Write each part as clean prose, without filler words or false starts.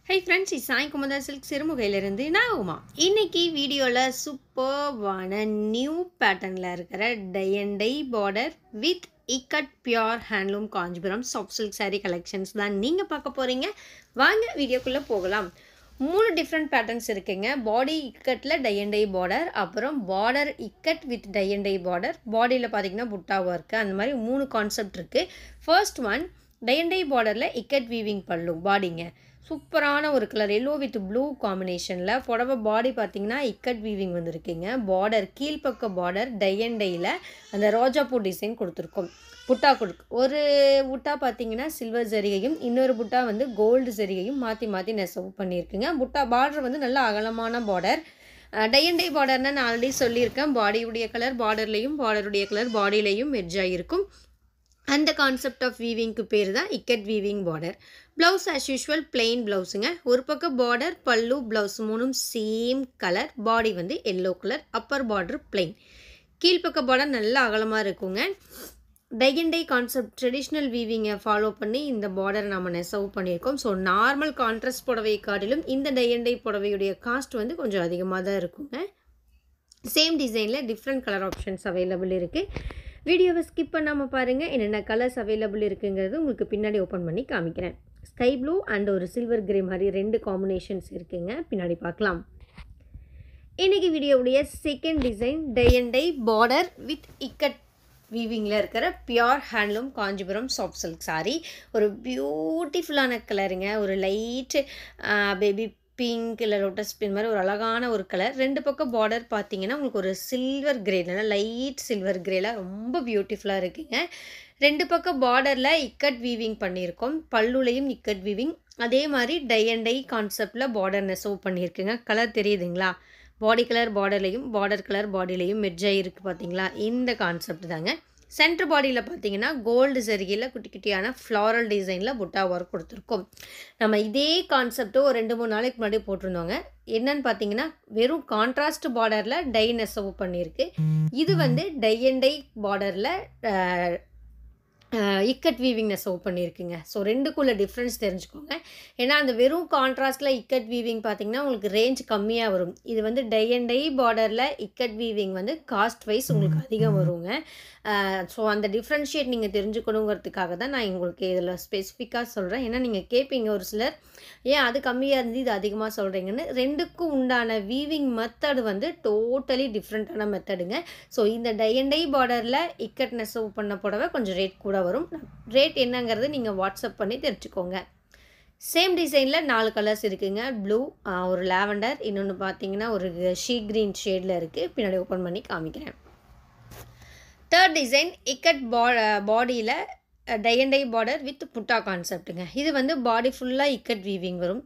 Hey friends, it's Sai Kumada Silk சிறுமுகையிலிருந்து நான் உமா. இன்னைக்கு வீடியோல சூப்பர்வான நியூ பேட்டர்ன்ல இருக்கிற tie and tie border with ikat pure handloom Kanchipuram soft silk saree collections தான் நீங்க பார்க்க போறீங்க. வாங்க வீடியோக்குள்ள போகலாம். மூணு டிஃப்ரெண்ட் பேட்டர்ன்ஸ் இருக்குங்க. பாடி இக்கட்ல டை அண்ட் டை பார்டர், அப்புறம் border ikat with tie and tie border, பாடியில் பார்த்தீங்கன்னா புட்டா ஒர்க்கு, அந்த மாதிரி மூணு கான்செப்ட் இருக்கு. First one tie and tie பார்டரில் இக்கட் வீவிங் பல்லு பாடிங்க. சூப்பரான ஒரு கலர் எல்லோ வித் ப்ளூ காம்பினேஷனில் புடவை பாடி பார்த்தீங்கன்னா இக்கட் வீவிங் வந்துருக்குங்க. பார்டர் கீழ்ப்பக்க பார்டர் டை அண்ட் டையில் அந்த ரோஜாப்பூ டிசைன் கொடுத்துருக்கோம். புட்டா ஒரு புட்டா பார்த்தீங்கன்னா சில்வர் ஜரிகையும் இன்னொரு புட்டா வந்து கோல்டு ஜரிகையும் மாற்றி மாற்றி நெசவு பண்ணியிருக்குங்க. புட்டா பார்டர் வந்து நல்ல அகலமான பார்டர். டை அண்ட் டை பார்டர்னா நான் ஆல்ரெடி சொல்லியிருக்கேன். பாடியுடைய கலர் பார்டர்லேயும் பார்டருடைய கலர் பாடியிலையும் மெர்ஜ் ஆகிருக்கும். அந்த கான்செப்ட் ஆஃப் வீவிங்க்கு பேர் தான் ikat weaving border. Blouse as usual plain ப்ளவுஸுங்க. ஒரு பக்கம் பார்டர் பல்லு ப்ளவுஸ் மூணும் சேம் கலர், பாடி வந்து yellow colour, upper border plain, கீழ்ப்பக்க பார்டர் நல்லா அகலமாக இருக்குங்க. Tie and tie concept traditional வீவிங்கை ஃபாலோ பண்ணி இந்த பார்டர் நம்ம நெசவு பண்ணியிருக்கோம். ஸோ நார்மல் கான்ட்ராஸ்ட் புடவை காட்டிலும் இந்த டை அண்ட் டை புடவையுடைய காஸ்ட் வந்து கொஞ்சம் அதிகமாக தான் இருக்குங்க. சேம் டிசைனில் டிஃப்ரெண்ட் கலர் ஆப்ஷன்ஸ் அவைலபிள் இருக்குது. வீடியோவை ஸ்கிப் பண்ணாமல் பாருங்கள். என்னென்ன கலர்ஸ் அவைலபிள் இருக்குங்கிறது உங்களுக்கு பின்னாடி ஓப்பன் பண்ணி காமிக்கிறேன். ஸ்கை ப்ளூ அண்ட் ஒரு சில்வர் கிரே மாதிரி ரெண்டு காம்பினேஷன்ஸ் இருக்குங்க. பின்னாடி பார்க்கலாம். இன்றைக்கி வீடியோவுடைய second design tie and tie border with ikat வீவிங்கில் இருக்கிற pure handloom Kanchipuram soft silk saree. ஒரு பியூட்டிஃபுல்லான கலருங்க. ஒரு லைட்டு பேபி பிங்க் இல்லை லோட்டஸ் பின் மாதிரி ஒரு அழகான ஒரு கலர். ரெண்டு பக்கம் பார்டர் பார்த்தீங்கன்னா உங்களுக்கு ஒரு சில்வர் கிரேல லைட் சில்வர் கிரேல ரொம்ப பியூட்டிஃபுல்லாக இருக்குங்க. ரெண்டு பக்கம் பார்டரில் இக்கட் வீவிங் பண்ணியிருக்கோம். பல்லுலையும் இக்கட் வீவிங், அதே மாதிரி டை அண்ட் டை கான்செப்டில் பார்டர் நெசவு பண்ணியிருக்குங்க. கலர் தெரியுதுங்களா? பாடி கலர் பார்டர்லையும் பார்டர் கலர் பாடியிலையும் மெர்ஜ் ஆகிருக்கு பார்த்தீங்களா? இந்த கான்செப்ட் தாங்க. சென்டர் பாடியில் பார்த்தீங்கன்னா கோல்டு ஜரிகையில் குட்டி குட்டியான ஃப்ளாரல் டிசைனில் புட்டா ஒர்க் கொடுத்துருக்கோம். நம்ம இதே கான்செப்ட்டு ஒரு 2-3 நாளைக்கு முன்னாடி போட்டிருந்தோங்க. என்னன்னு பார்த்தீங்கன்னா வெறும் கான்ட்ராஸ்ட் பார்டரில் டை நெசவு பண்ணியிருக்கு. இது வந்து டை அண்ட் டை பார்டரில் இக்கட் வீவிங் நெசவு பண்ணியிருக்குங்க. ஸோ ரெண்டுக்குள்ள டிஃப்ரென்ஸ் தெரிஞ்சுக்கோங்க. ஏன்னா அந்த வெறும் கான்ட்ராஸ்டில் இக்கட் வீவிங் பார்த்தீங்கன்னா உங்களுக்கு ரேஞ்ச் கம்மியாக வரும். இது வந்து டை அண்ட் டை பார்டரில் இக்கட் வீவிங் வந்து காஸ்ட் வைஸ் உங்களுக்கு அதிகம் வருங்க. ஸோ அந்த டிஃப்ரென்ஷியேட் நீங்கள் தெரிஞ்சுக்கணுங்கிறதுக்காக தான் நான் உங்களுக்கு இதில் ஸ்பெசிஃபிக்காக சொல்கிறேன். ஏன்னா நீங்கள் கேட்பீங்க ஒரு சிலர், ஏன் அது கம்மியாக இருந்து இது அதிகமாக சொல்கிறீங்கன்னு. ரெண்டுக்கும் உண்டான வீவிங் மெத்தடு வந்து டோட்டலி டிஃப்ரெண்ட்டான மெத்தடுங்க. ஸோ இந்த டை அண்ட் டை பார்டரில் இக்கட் நெசவு பண்ண புடவை கொஞ்சம் ரேட் கூட வரும். ரேட் என்னங்கிறது நீங்கள் வாட்ஸ்அப் பண்ணி தெரிஞ்சுக்கோங்க. சேம் டிசைனில் 4 கலர்ஸ் இருக்குங்க. ப்ளூ, ஒரு லாவெண்டர், இன்னொன்று பார்த்தீங்கன்னா ஒரு ஷீ க்ரீன் ஷேடில் இருக்குது. பின்னாடி ஓப்பன் பண்ணி காமிக்கிறேன். தேர்ட் டிசைன் இக்கட் பாடியில் tie and tie border with புட்டா கான்செப்ட்டுங்க. இது வந்து பாடி ஃபுல்லாக இக்கட் வீவிங் வரும்.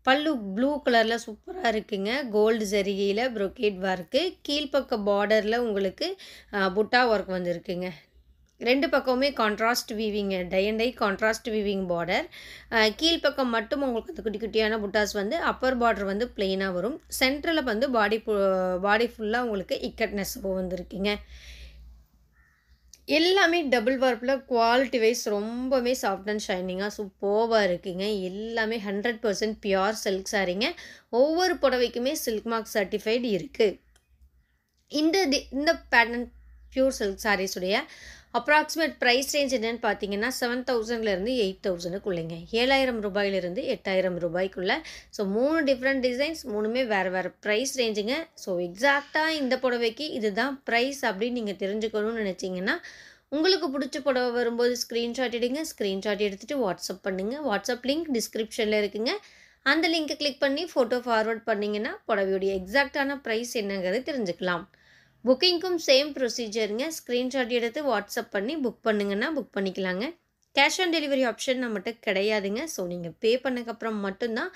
பல்லு ப்ளூ கலரில் சூப்பராக இருக்குங்க. கோல்டு ஜரிகையில் ப்ரொக்கேட் ஒர்க்கு, கீழ்ப்பக்க பார்டரில் உங்களுக்கு புட்டா ஒர்க் வந்துருக்குங்க. ரெண்டு பக்கமுமே contrast weaving, tie and tie contrast weaving border. கீழ்ப்பக்கம் மட்டும் உங்களுக்கு அந்த குட்டி குட்டியான புட்டாஸ் வந்து அப்பர் பார்டர் வந்து பிளெயினாக வரும். சென்டரில் வந்து பாடி ஃபுல்லாக உங்களுக்கு இக்கட் நெசவு வந்துருக்குங்க. எல்லாமே டபுள் வார்ப்பில் குவாலிட்டி வைஸ் ரொம்பவே சாஃப்ட் அண்ட் ஷைனிங்காக சூப்பராக இருக்குங்க. எல்லாமே 100% பியூர் சில்க் சாரீங்க. ஒவ்வொரு புடவைக்குமே சில்க் மார்க் சர்டிஃபைடு இருக்குது. இந்த பேட்டர்ன் பியூர் சில்க் சாரீஸுடைய அப்ராக்சிமேட் ப்ரைஸ் ரேஞ்ச் என்னென்னு பார்த்தீங்கன்னா 7,000லேருந்து 8,000க்குள்ளேங்க. 7,000 ரூபாயிலிருந்து 8,000 ரூபாய்க்குள்ளே. ஸோ 3 டிஃப்ரெண்ட் டிசைன்ஸ், மூணுமே வேறு வேறு ப்ரைஸ் ரேஞ்சுங்க. ஸோ எக்ஸாக்டாக இந்த புடவைக்கு இதுதான் ப்ரைஸ் அப்படின்னு நீங்கள் தெரிஞ்சுக்கணும்னு நினச்சிங்கன்னா உங்களுக்கு பிடிச்ச புடவை வரும்போது ஸ்க்ரீன்ஷாட் எடுங்க. ஸ்க்ரீன்ஷாட் எடுத்துகிட்டு வாட்ஸ்அப் பண்ணுங்கள். வாட்ஸ்அப் லிங்க் டிஸ்கிரிப்ஷனில் இருக்குங்க. அந்த லிங்க்கை கிளிக் பண்ணி ஃபோட்டோ ஃபார்வர்ட் பண்ணிங்கன்னா புடவையுடைய எக்ஸாக்டான ப்ரைஸ் என்னங்கிறது தெரிஞ்சுக்கலாம். புக்கிங்க்கும் சேம் ப்ரொசீஜருங்க. ஸ்க்ரீன்ஷாட் எடுத்து வாட்ஸ்அப் பண்ணி புக் பண்ணுங்கன்னா புக் பண்ணிக்கலாங்க. கேஷ் ஆன் டெலிவரி ஆப்ஷன் நம்மகிட்ட கிடையாதுங்க. ஸோ நீங்கள் பே பண்ணக்கப்புறம் மட்டும்தான்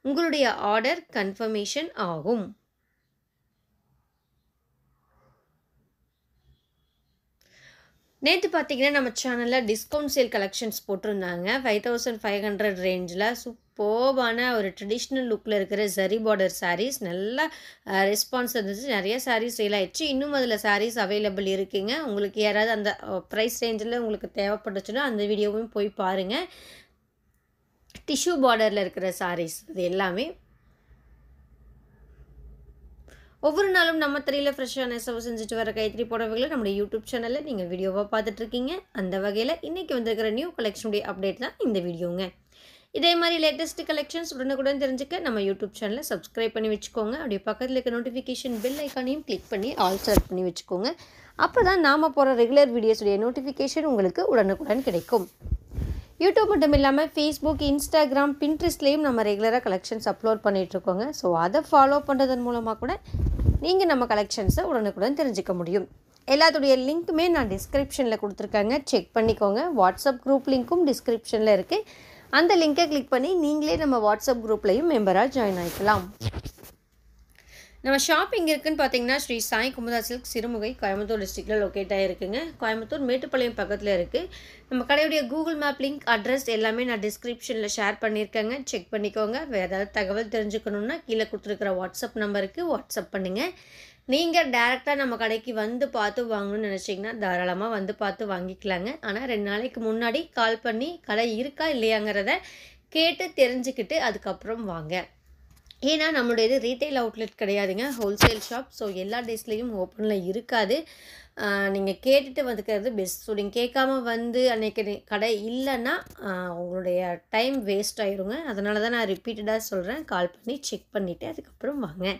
உங்களுடைய ஆர்டர் கன்ஃபர்மேஷன் ஆகும். நேற்று பார்த்தீங்கன்னா நம்ம சேனலில் டிஸ்கவுண்ட் சேல் கலெக்ஷன்ஸ் போட்டிருந்தாங்க. 5,500 ரேஞ்சில் சூப்பர்பான ஒரு ட்ரெடிஷ்னல் லுக்கில் இருக்கிற ஜரி பார்டர் சாரீஸ் நல்லா ரெஸ்பான்ஸ் இருந்துச்சு. நிறைய சாரீஸ் சேல் ஆயிடுச்சு. இன்னும் அதில் சாரீஸ் அவைலபிள் இருக்குங்க. உங்களுக்கு யாராவது அந்த ப்ரைஸ் ரேஞ்சில் உங்களுக்கு தேவைப்பட்டுச்சுன்னா அந்த வீடியோவும் போய் பாருங்கள். டிஷ்யூ பார்டரில் இருக்கிற சாரீஸ் இது எல்லாமே. ஒவ்வொரு நாளும் நம்ம திரையில் ஃப்ரெஷ்ஷான நெசவு செஞ்சுட்டு வர கைத்தறி புடவைகளை நம்முடைய யூடியூப் சேனலில் நீங்கள் வீடியோவாக பார்த்துட்ருக்கீங்க. அந்த வகையில் இன்றைக்கி வந்திருக்கிற நியூ கலெக்ஷனுடைய அப்டேட் தான் இந்த வீடியோங்க. இதே மாதிரி லேட்டஸ்ட் கலெக்ஷன்ஸ் உடனுக்குடன் தெரிஞ்சுக்க நம்ம யூடியூப் சேனலை சப்ஸ்கிரைப் பண்ணி வச்சுக்கோங்க. அப்படியே பக்கத்தில் இருக்க நோட்டிஃபிகேஷன் பெல் ஐக்கானையும் கிளிக் பண்ணி ஆல் செலக்ட் பண்ணி வச்சுக்கோங்க. அப்போ தான் நாம் போகிற ரெகுலர் வீடியோஸுடைய நோட்டிஃபிகேஷன் உங்களுக்கு உடனுக்குடன் கிடைக்கும். யூடியூப் மட்டும் இல்லாமல் ஃபேஸ்புக், இன்ஸ்டாகிராம், பின்ட்ரெஸ்ட்லேயும் நம்ம ரெகுலராக கலெக்ஷன்ஸ் அப்லோட் பண்ணிகிட்ருக்கோங்க. ஸோ அதை ஃபாலோ பண்ணுறதன் மூலமாக கூட நீங்கள் நம்ம கலெக்ஷன்ஸை உடனுக்குடன் தெரிஞ்சுக்க முடியும். எல்லாத்துடைய லிங்க்குமே நான் டிஸ்கிரிப்ஷனில் கொடுத்துருக்கேங்க, செக் பண்ணிக்கோங்க. வாட்ஸ்அப் குரூப் லிங்க்கும் டிஸ்கிரிப்ஷனில் இருக்குது. அந்த லிங்கை கிளிக் பண்ணி நீங்களே நம்ம வாட்ஸ்அப் குரூப்லையும் மெம்பராக ஜாயின் ஆகிக்கலாம். நம்ம ஷாப் எங்கே இருக்குதுன்னு பார்த்தீங்கன்னா ஸ்ரீ சாய் குமுதா சில்க், சிறுமுகை, கோயம்புத்தூர் டிஸ்ட்ரிக்டில் லொக்கேட் ஆகிருக்குங்க. கோயம்புத்தூர் மேட்டுப்பாளையம் பக்கத்தில் இருக்குது. நம்ம கடையுடைய கூகுள் மேப் லிங்க், அட்ரஸ் எல்லாமே நான் டிஸ்கிரிப்ஷனில் ஷேர் பண்ணியிருக்கேங்க, செக் பண்ணிக்கோங்க. வேறு ஏதாவது தகவல் தெரிஞ்சுக்கணுன்னா கீழே கொடுத்துருக்கிற வாட்ஸ்அப் நம்பருக்கு வாட்ஸ்அப் பண்ணுங்கள். நீங்கள் டேரெக்டாக நம்ம கடைக்கு வந்து பார்த்து வாங்கணும்னு நினச்சிங்கன்னா தாராளமாக வந்து பார்த்து வாங்கிக்கலாங்க. ஆனால் 2 நாளைக்கு முன்னாடி கால் பண்ணி கடை இருக்கா இல்லையாங்கிறத கேட்டு தெரிஞ்சுக்கிட்டு அதுக்கப்புறம் வாங்க. ஏன்னா நம்மளுடையது ரீட்டைல் அவுட்லெட் கிடையாதுங்க, ஹோல்சேல் ஷாப். ஸோ எல்லா டேஸ்லேயும் ஓப்பனில் இருக்காது. நீங்கள் கேட்டுட்டு வந்துக்கிறது பெஸ்ட். ஸோ நீங்கள் கேட்காம வந்து அன்றைக்கி கடை இல்லைன்னா உங்களுடைய டைம் வேஸ்ட் ஆகிருங்க. அதனால தான் நான் ரிப்பீட்டடாக சொல்கிறேன், கால் பண்ணி செக் பண்ணிவிட்டு அதுக்கப்புறம் வாங்க.